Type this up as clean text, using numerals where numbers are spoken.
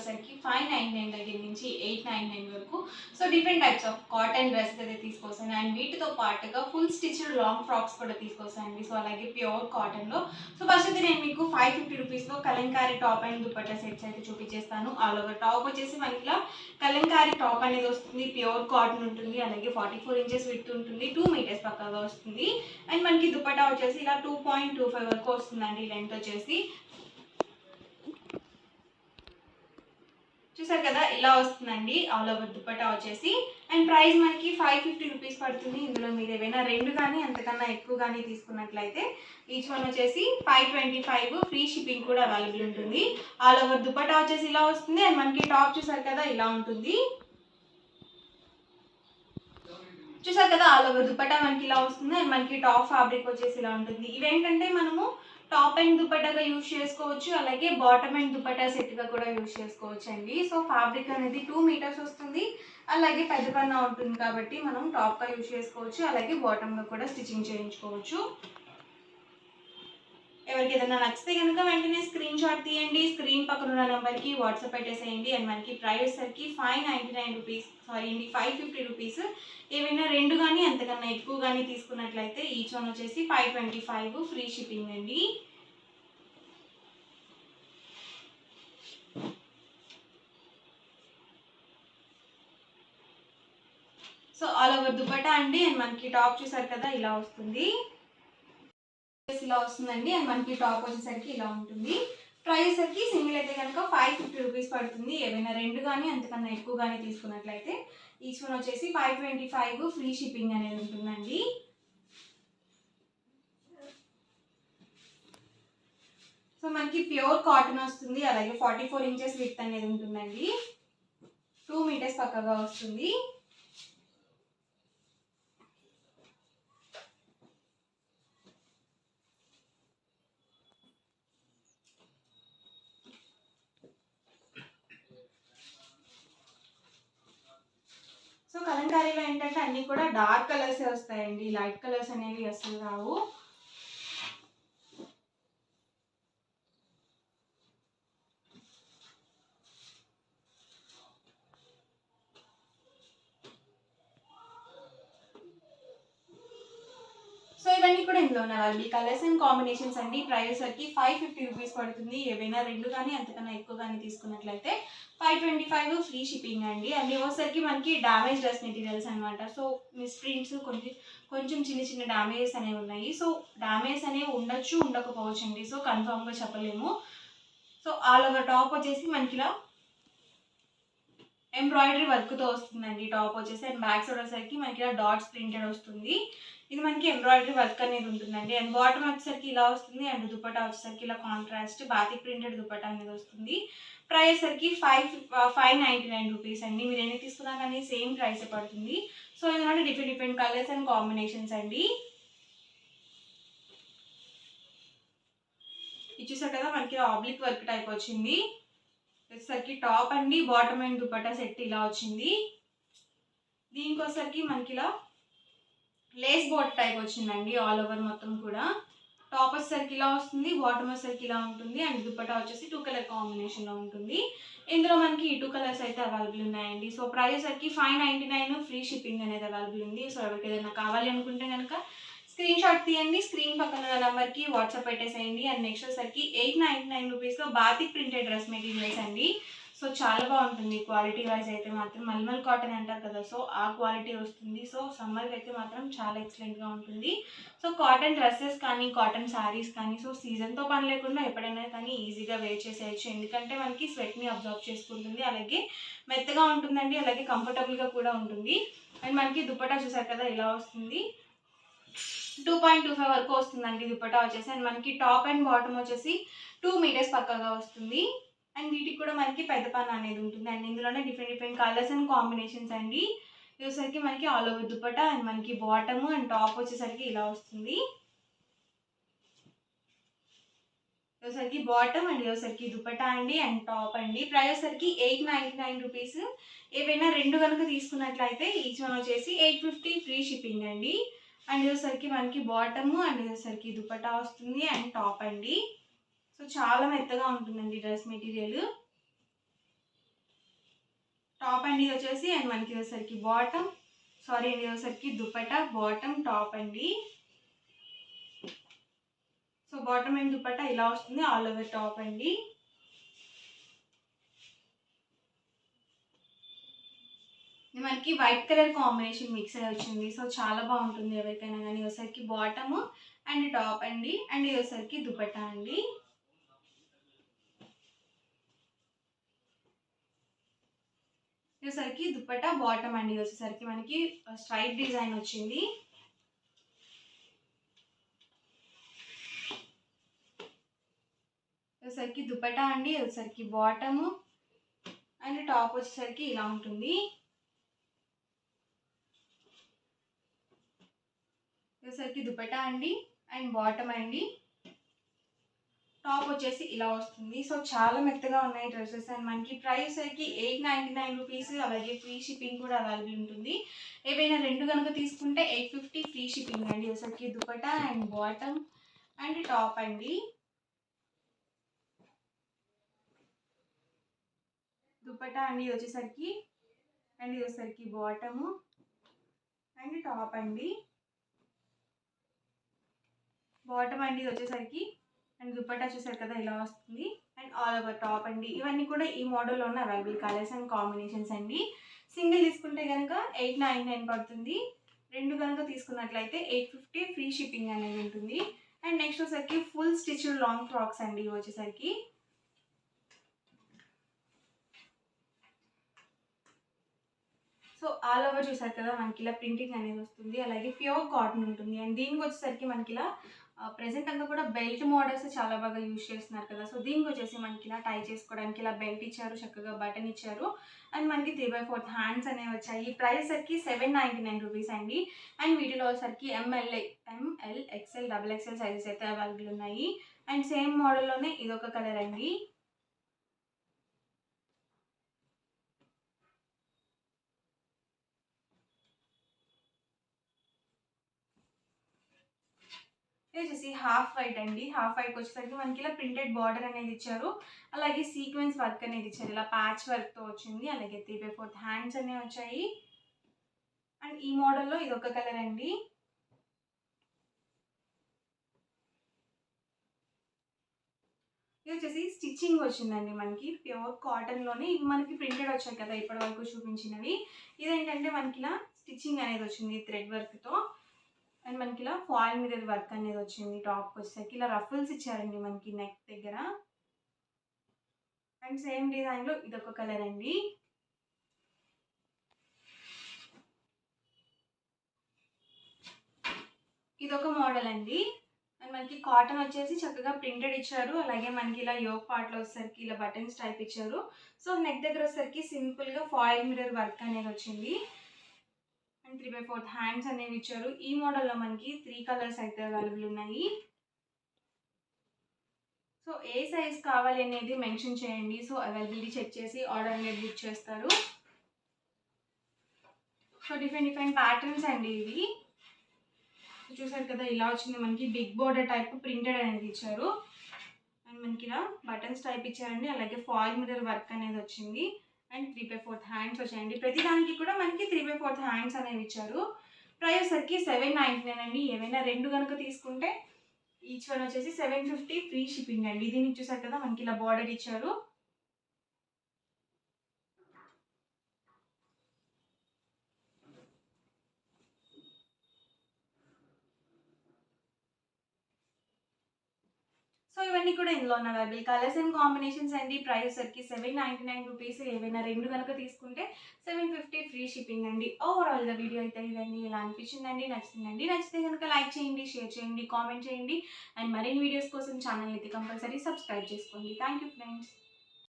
వచ్చేసరికి 599 దగ్గర నుంచి 899 వరకు. So different types of cotton dress అయితే తీసుకొస్తాను అండ్ వీటితో పాటుగా ఫుల్ స్టిచ్డ్ లాంగ్ ఫ్రాక్స్ కూడా తీసుకొస్తానండి. సో అలాగే ప్యూర్ కాటన్లో. సో ఫస్ట్ అయితే నేను మీకు 550 రూపీస్లో Kalamkari top and dupatta sets అయితే చూపించేస్తాను. ఆల్ ఓవర్ టాప్ వచ్చేసి మనకి కలంకారీ టాప్ అనేది వస్తుంది, ప్యూర్ కాటన్ ఉంటుంది, అలాగే 44 ఇంచెస్ విడ్త్ ఉంటుంది, 2 మీటర్స్ పక్కగా వస్తుంది. అండ్ మనకి దుపట్టా వచ్చేసి ఇలా 2.25 వరకు వస్తుందండి లెంత్ వచ్చేసి. చూసారు కదా ఇలా వస్తుందండి ఆల్ ఓవర్ దుపట్టా వచ్చేసి. అండ్ ప్రైస్ మనకి 550 రూపీస్ పడుతుంది. ఇందులో మీరు ఏవైనా 2 కానీ అంతకన్నా ఎక్కువ కానీ తీసుకున్నట్లయితే ఈచ్ వన్ వచ్చేసి 525, ఫ్రీ షిప్పింగ్ కూడా అవైలబుల్ ఉంటుంది. ఆల్ ఓవర్ దుపట్టా వచ్చేసి ఇలా వస్తుంది. అండ్ మనకి టాప్ చూసారు కదా ఇలా ఉంటుంది. చూసారు కదా ఆల్ ఓవర్ దుపట్టా మనకి ఇలా వస్తుంది. అండ్ మనకి టాప్ ఫ్యాబ్రిక్ వచ్చేసి ఇలా ఉంటుంది. ఇవేంటంటే మనము టాప్ అండ్ దుపట్టాగా యూజ్ చేసుకోవచ్చు, అలాగే బాటమ్ అండ్ దుపట్టా సెట్గా కూడా యూజ్ చేసుకోవచ్చు అండి. సో ఫ్యాబ్రిక్ అనేది 2 మీటర్స్ వస్తుంది, అలాగే పెద్ద పన్నా ఉంటుంది కాబట్టి మనం టాప్గా యూజ్ చేసుకోవచ్చు, అలాగే బాటమ్గా కూడా స్టిచ్చింగ్ చేయించుకోవచ్చు. ఎవరికి ఏదైనా నచ్చితే కనుక వెంటనే స్క్రీన్ షాట్ తీయండి, స్క్రీన్ పక్కన ఉన్న నెంబర్కి వాట్సాప్ పెట్టేసేయండి. అండ్ మనకి ప్రైస్ సరికి 599 రూపీస్, సారీ అండి 550 రూపీస్. ఏవైనా 2 కానీ అంతకన్నా ఎక్కువ కానీ తీసుకున్నట్లయితే ఈచ్ వన్ వచ్చేసి 525, ఫ్రీ షిప్పింగ్ అండి. సో ఆల్ ఓవర్ దుపట్టా అండి. అండ్ మనకి టాప్ చూసారు కదా ఇలా వస్తుంది, ఇలా వస్తుందండి. అండ్ మనకి టాప్ వచ్చేసరికి ఇలా ఉంటుంది. ప్రైస్ సరికి సింగిల్ అయితే కనుక 550 రూపీస్ పడుతుంది. ఏవైనా 2 కానీ అంతకన్నా ఎక్కువ కానీ తీసుకున్నట్లయితే ఈచ్ వన్ వచ్చేసి 525, ఫ్రీ షిప్పింగ్ అనేది ఉంటుందండి. సో మనకి ప్యూర్ కాటన్ వస్తుంది, అలాగే 44 ఇంచెస్ విడ్త్ అనేది ఉంటుందండి, 2 మీటర్స్ పక్కగా వస్తుంది. సో కలంకారీలో ఏంటంటే అన్నీ కూడా డార్క్ కలర్సే వస్తాయండి, లైట్ కలర్స్ అనేవి అసలు రావు. సో ఇవన్నీ కూడా ఇందులో ఉన్నాయి కలర్స్ అండ్ కాంబినేషన్స్ అండి. ప్రైస్ సరికి 550 రూపీస్ పడుతుంది. ఏవైనా 2 కానీ అంతకన్నా ఎక్కువ కానీ తీసుకున్నట్లయితే 525, ఫ్రీ షిప్పింగ్ అండి. అండ్ ఇవ్వసరికి మనకి డ్యామేజ్ డ్రెస్ మెటీరియల్స్ అనమాట. సో మిస్ ప్రింట్స్ కొంచెం చిన్న చిన్న డ్యామేజెస్ అనేవి ఉన్నాయి. సో డ్యామేజ్ అనేవి ఉండొచ్చు, ఉండకపోవచ్చు అండి. సో కన్ఫామ్గా చెప్పలేము. సో ఆల్ ఓవర్ టాప్ వచ్చేసి మనకి ఇలా ఎంబ్రాయిడరీ వర్క్తో వస్తుందండి టాప్ వచ్చేసి. అండ్ బ్యాక్ సైడ్ వచ్చేసరికి మనకి ఇలా డాట్స్ ప్రింటెడ్ వస్తుంది. ఇది మనకి ఎంబ్రాయిడరీ వర్క్ అనేది ఉంటుందండి. అండ్ బాటమ్ వచ్చేసరికి ఇలా వస్తుంది. అండ్ దుపట్టా వచ్చేసరికి ఇలా కాంట్రాస్ట్ బాతిక్ ప్రింటెడ్ దుపట్టా అనేది వస్తుంది. ప్రైస్ సరికి 599 రూపీస్ అండి. మీరు ఎన్ని తీసుకున్నా కానీ సేమ్ ప్రైస్ పడుతుంది. సో ఇందులో డిఫరెంట్ కలర్స్ అండ్ కాంబినేషన్స్ అండి. ఇది చూసారు కదా మనకి ఆబ్లిక్ వర్క్ టైప్ వచ్చింది. వచ్చేసరికి టాప్ అండి, బాటమ్ అండ్ దుపట్టా సెట్ ఇలా వచ్చింది. దీనికి వచ్చేసరికి మనకి ఇలా లేస్ బోట్ టైప్ వచ్చిందండి ఆల్ ఓవర్ మొత్తం కూడా. టాప్ వచ్చేసరికి ఇలా వస్తుంది, బాటమ్ వచ్చేసరికి ఇలా ఉంటుంది. అండ్ దుపట్టా వచ్చేసి 2 కలర్ కాంబినేషన్లో ఉంటుంది. ఇందులో మనకి 2 కలర్స్ అయితే అవైలబుల్ ఉన్నాయండి. సో ప్రైస్ సరికి 599, ఫ్రీ షిప్పింగ్ అనేది అవైలబుల్ ఉంది. సో ఎవరికి ఏదైనా కావాలి అనుకుంటే కనుక స్క్రీన్ షాట్ తీయండి, స్క్రీన్ పక్కన ఉన్న నెంబర్కి వాట్సాప్ పెట్టేసేయండి. అండ్ నెక్స్ట్ వచ్చేసరికి 899 రూపీస్లో బాతిక్ ప్రింటెడ్ డ్రెస్ మెటీరియల్స్ అండి. సో చాలా బాగుంటుంది క్వాలిటీ వైజ్ అయితే మాత్రం. మల్మల్ కాటన్ అంటారు కదా, సో ఆ క్వాలిటీ వస్తుంది. సో సమ్మర్కి అయితే మాత్రం చాలా ఎక్సలెంట్గా ఉంటుంది. సో కాటన్ డ్రెస్సెస్ కానీ, కాటన్ శారీస్ కానీ, సో సీజన్తో పని లేకుండా ఎప్పుడైనా కానీ ఈజీగా వేర్ చేసేయచ్చు. ఎందుకంటే మనకి స్వెట్ని అబ్జర్వ్ చేసుకుంటుంది, అలాగే మెత్తగా ఉంటుందండి, అలాగే కంఫర్టబుల్గా కూడా ఉంటుంది. అండ్ మనకి దుపట్టా చూసారు కదా ఇలా వస్తుంది, 2.25 వరకు వస్తుందండి దుపట్టా వచ్చేసి. అండ్ మనకి టాప్ అండ్ బాటమ్ వచ్చేసి 2 మీటర్స్ పక్కగా వస్తుంది. అండ్ వీటికి కూడా మనకి పెద్ద పన్ను అనేది ఉంటుంది. అండ్ ఇందులోనే డిఫరెంట్ కలర్స్ అండ్ కాంబినేషన్స్ అండి. ఇది వచ్చేసరికి మనకి ఆల్ ఓవర్ దుపట్టా అండ్ మనకి బాటమ్ అండ్ టాప్ వచ్చేసరికి ఇలా వస్తుంది. వచ్చేసరికి బాటమ్ అండ్ వచ్చేసరికి దుపట్టా అండి అండ్ టాప్ అండి. ప్రైస్ వచ్చేసరికి 899 రూపీస్. ఏవైనా 2 కనుక తీసుకున్నట్లయితే ఈచ్ వన్ వచ్చేసి 850, ఫ్రీ షిప్పింగ్ అండి. అండ్ వచ్చేసరికి మనకి బాటమ్ అండ్ వచ్చేసరికి దుపట్టా వస్తుంది అండ్ టాప్ అండి. సో చాలా మెత్తగా ఉంటుందండి డ్రెస్ మెటీరియల్. టాప్ అండి ఇది వచ్చేసి. అండ్ మనకి వచ్చేసరికి బాటమ్, సారీ అండి, వచ్చేసరికి దుపట్టా, బాటమ్, టాప్ అండి. సో బాటమ్ అండ్ దుపట్టా ఇలా వస్తుంది, ఆల్ ఓవర్ టాప్ అండి. మనకి వైట్ కలర్ కాంబినేషన్ మిక్స్ అయ్యి వచ్చింది. సో చాలా బాగుంటుంది ఎవరికైనా కానీ. వచ్చేసరికి బాటమ్ అండ్ టాప్ అండి. అండ్ ఇది వచ్చేసరికి దుపట్టా అండి. వచ్చేసరికి దుపట్టా, బాటమ్ అండి. వచ్చేసరికి మనకి స్ట్రైట్ డిజైన్ వచ్చింది. వచ్చేసరికి దుపట్టా అండి, వచ్చేసరికి బాటమ్ అండ్ టాప్ వచ్చేసరికి ఇలా ఉంటుంది. వచ్చేసరికి దుపట్టా అండి అండ్ బాటమ్ అండి, టాప్ వచ్చేసి ఇలా వస్తుంది. సో చాలా మెత్తగా ఉన్నాయి డ్రెస్సెస్. అండ్ మనకి ప్రైస్ సరికి 899 రూపీస్. అలాగే ఫ్రీ షిప్పింగ్ కూడా అవైలబుల్ ఉంటుంది. ఏవైనా రెండు కనుక తీసుకుంటే 850 ఫ్రీ షిప్పింగ్ అండి. వచ్చేసరికి dupatta and bottom and top అండి. దుపట్టా అండి వచ్చేసరికి, అండ్ ఇది వచ్చేసరికి బాటము అండ్ టాప్ అండి. బాటమ్ అండి ఇది వచ్చేసరికి, అండ్ దుపట్టా చూసారు కదా ఇలా వస్తుంది. అండ్ ఆల్ ఓవర్ టాప్ అండి. ఇవన్నీ కూడా ఈ మోడల్లో ఉన్న అవైలబుల్ కలర్స్ అండ్ కాంబినేషన్స్ అండి. సింగిల్ తీసుకుంటే కనుక 899 పడుతుంది. రెండు కనుక తీసుకున్నట్లయితే 850 ఫ్రీ షిప్పింగ్ అనేది ఉంటుంది. అండ్ నెక్స్ట్ వచ్చేసరికి ఫుల్ స్టిచ్డ్ లాంగ్ ఫ్రాక్స్ అండి. ఇవి వచ్చేసరికి సో ఆల్ ఓవర్ చూసారు కదా మనకి ఇలా ప్రింటింగ్ అనేది వస్తుంది. అలాగే ప్యూర్ కాటన్ ఉంటుంది. అండ్ దీనికి వచ్చేసరికి మనకి ఇలా ప్రెసెంట్ అంతా కూడా బెల్ట్ మోడల్స్ చాలా బాగా యూజ్ చేస్తున్నారు కదా. సో దీనికి వచ్చేసి మనకి ఇలా టై చేసుకోవడానికి ఇలా బెల్ట్ ఇచ్చారు, చక్కగా బటన్ ఇచ్చారు. అండ్ మనకి 3/4 హ్యాండ్స్ అనేవి వచ్చాయి. ప్రైస్ సరికి 799 రూపీస్ అండి. అండ్ వీటిలో వచ్చేసరికి ఎంఎల్, ఎక్స్ఎల్, XXL సైజెస్ అయితే అవైలబుల్ ఉన్నాయి. అండ్ సేమ్ మోడల్లోనే ఇదొక కలర్ అండి. ఇది వచ్చేసి హాఫ్ వైట్ అండి. హాఫ్ వైట్కి వచ్చేసరికి మనకి ఇలా ప్రింటెడ్ బార్డర్ అనేది ఇచ్చారు. అలాగే సీక్వెన్స్ వర్క్ అనేది ఇచ్చారు. ఇలా ప్యాచ్ వర్క్తో వచ్చింది. అలాగే 3/4 హ్యాండ్స్ అనేవి వచ్చాయి. అండ్ ఈ మోడల్లో ఇది ఒక కలర్ అండి. ఇది వచ్చేసి స్టిచ్చింగ్ వచ్చిందండి మనకి ప్యూర్ కాటన్లోనే. ఇవి మనకి ప్రింటెడ్ వచ్చాయి కదా ఇప్పటి వరకు చూపించినవి. ఇదేంటంటే మనకి ఇలా స్టిచ్చింగ్ అనేది వచ్చింది థ్రెడ్ వర్క్తో. అండ్ మనకి ఇలా ఫాయిల్ మిర్రర్ వర్క్ అనేది వచ్చింది. టాప్కి వచ్చేసరికి ఇలా రఫుల్స్ ఇచ్చారండి మనకి నెక్ దగ్గర. అండ్ సేమ్ డిజైన్లో ఇదొక కలర్ అండి. ఇదొక మోడల్ అండి. అండ్ మనకి కాటన్ వచ్చేసి చక్కగా ప్రింటెడ్ ఇచ్చారు. అలాగే మనకి ఇలా యోక్ పార్ట్లో వచ్చేసరికి ఇలా బటన్స్ టైప్ ఇచ్చారు. సో నెక్ దగ్గర వచ్చేసరికి సింపుల్గా ఫాయిల్ మిర్రర్ వర్క్ అనేది వచ్చింది. అండ్ 3/4 హ్యాండ్స్ అనేవి ఇచ్చారు. ఈ మోడల్లో మనకి 3 కలర్స్ అయితే అవైలబుల్ ఉన్నాయి. సో ఏ సైజ్ కావాలి అనేది మెన్షన్ చేయండి. సో అవైలబిలిటీ చెక్ చేసి ఆర్డర్ అనేది బుక్ చేస్తారు. సో డిఫరెంట్ ప్యాటర్న్స్ అండి ఇవి. చూసారు కదా ఇలా వచ్చింది మనకి బిగ్ బోర్డర్ టైప్ ప్రింటెడ్ అనేది ఇచ్చారు. అండ్ మనకి ఇలా బటన్స్ టైప్ ఇచ్చారండి. అలాగే ఫాయిల్ మిర్రర్ వర్క్ అనేది వచ్చింది. అండ్ 3/4 హ్యాండ్స్ వచ్చాయండి. ప్రతి దానికి కూడా మనకి 3/4 హ్యాండ్స్ అనేవి ఇచ్చారు. ప్రైస్ సరికి 799 అండి. ఏవైనా రెండు కనుక తీసుకుంటే ఈచ్ వన్ వచ్చేసి 750 ఫ్రీ షిప్పింగ్ అండి. దీనికి చూసారు కదా మనకి ఇలా బార్డర్ ఇచ్చారు. సో ఇవన్నీ కూడా ఇందులో ఉన్న అవైలబుల్ కలర్స్ అండ్ కాంబినేషన్స్ అండి. ప్రైస్ సరికి 799 రూపీస్. ఏవైనా రెండు కనుక తీసుకుంటే 750 ఫ్రీ షిప్పింగ్ అండి. ఓవరాల్గా వీడియో అయితే ఇవన్నీ ఇలా అనిపించిందండి, నచ్చిందండి. నచ్చితే కనుక లైక్ చేయండి, షేర్ చేయండి, కామెంట్ చేయండి. అండ్ మరిన్ని వీడియోస్ కోసం ఛానల్ అయితే కంపల్సరీ సబ్స్క్రైబ్ చేసుకోండి. Thank you friends.